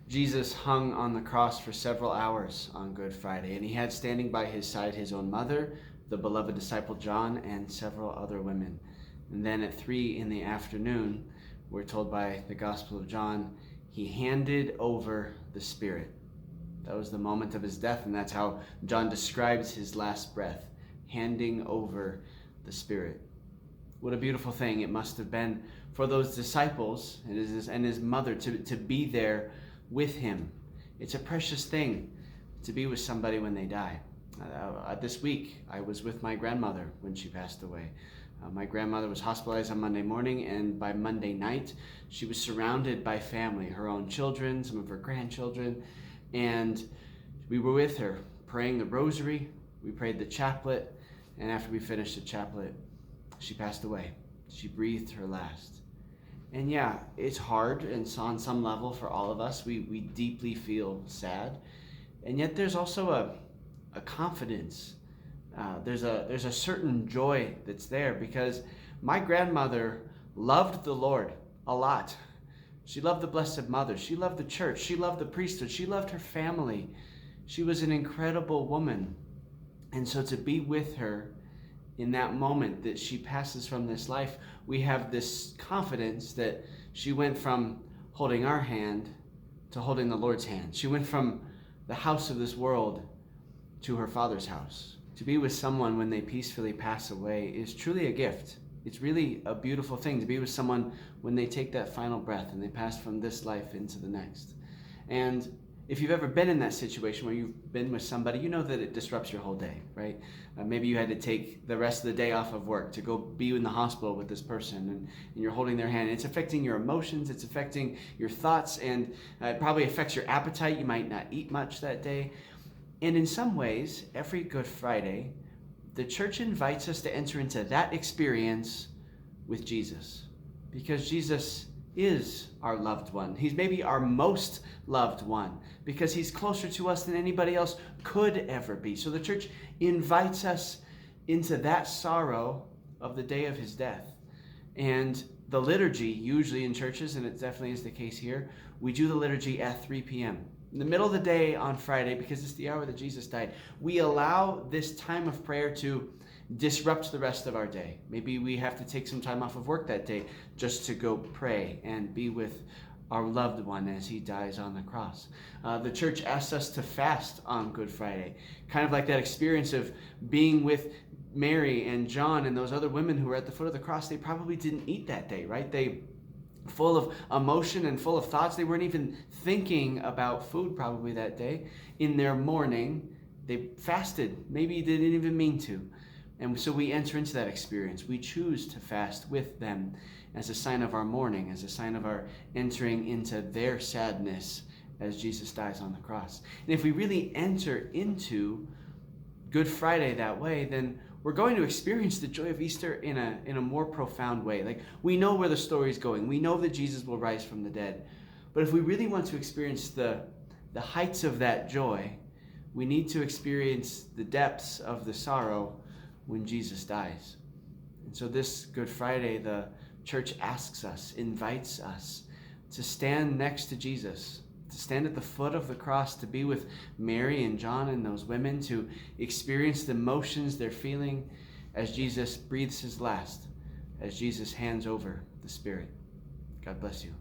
Jesus hung on the cross for several hours on Good Friday, and he had standing by his side his own mother, the beloved disciple John, and several other women. And then at 3 p.m, we're told by the Gospel of John, he handed over the Spirit. That was the moment of his death, and that's how John describes his last breath, handing over the Spirit. What a beautiful thing it must have been for those disciples and his mother to be there with him. It's a precious thing to be with somebody when they die. This week, I was with my grandmother when she passed away. My grandmother was hospitalized on Monday morning, and by Monday night, she was surrounded by family, her own children, some of her grandchildren, and we were with her praying the rosary. We prayed the chaplet, and after we finished the chaplet, she passed away. She breathed her last. And yeah, it's hard, and so on some level for all of us, we deeply feel sad. And yet there's also a confidence. There's a certain joy that's there, because my grandmother loved the Lord a lot. She loved the Blessed Mother. She loved the church. She loved the priesthood. She loved her family. She was an incredible woman. And so to be with her in that moment that she passes from this life, we have this confidence that she went from holding our hand to holding the Lord's hand. She went from the house of this world to her Father's house. To be with someone when they peacefully pass away is truly a gift. It's really a beautiful thing to be with someone when they take that final breath and they pass from this life into the next. And if you've ever been in that situation where you've been with somebody, you know that it disrupts your whole day, right? Maybe you had to take the rest of the day off of work to go be in the hospital with this person, and you're holding their hand. It's affecting your emotions, it's affecting your thoughts, and it probably affects your appetite. You might not eat much that day. And in some ways, every Good Friday, the church invites us to enter into that experience with Jesus, because Jesus is our loved one. He's maybe our most loved one, because he's closer to us than anybody else could ever be. So the church invites us into that sorrow of the day of his death. And the liturgy, usually in churches, and it definitely is the case here, we do the liturgy at 3 p.m. in the middle of the day on Friday, because it's the hour that Jesus died. We allow this time of prayer to disrupt the rest of our day. Maybe we have to take some time off of work that day just to go pray and be with our loved one as he dies on the cross. The church asks us to fast on Good Friday, kind of like that experience of being with Mary and John and those other women who were at the foot of the cross. They probably didn't eat that day, right? They full of emotion and full of thoughts. They weren't even thinking about food probably that day. In their mourning, they fasted. Maybe they didn't even mean to. And so we enter into that experience. We choose to fast with them as a sign of our mourning, as a sign of our entering into their sadness as Jesus dies on the cross. And if we really enter into Good Friday that way, then we're going to experience the joy of Easter in a more profound way. Like, we know where the story's going. We know that Jesus will rise from the dead. But if we really want to experience the heights of that joy, we need to experience the depths of the sorrow when Jesus dies. And so this Good Friday, the church asks us, invites us to stand next to Jesus, to stand at the foot of the cross, to be with Mary and John and those women, to experience the emotions they're feeling as Jesus breathes his last, as Jesus hands over the Spirit. God bless you.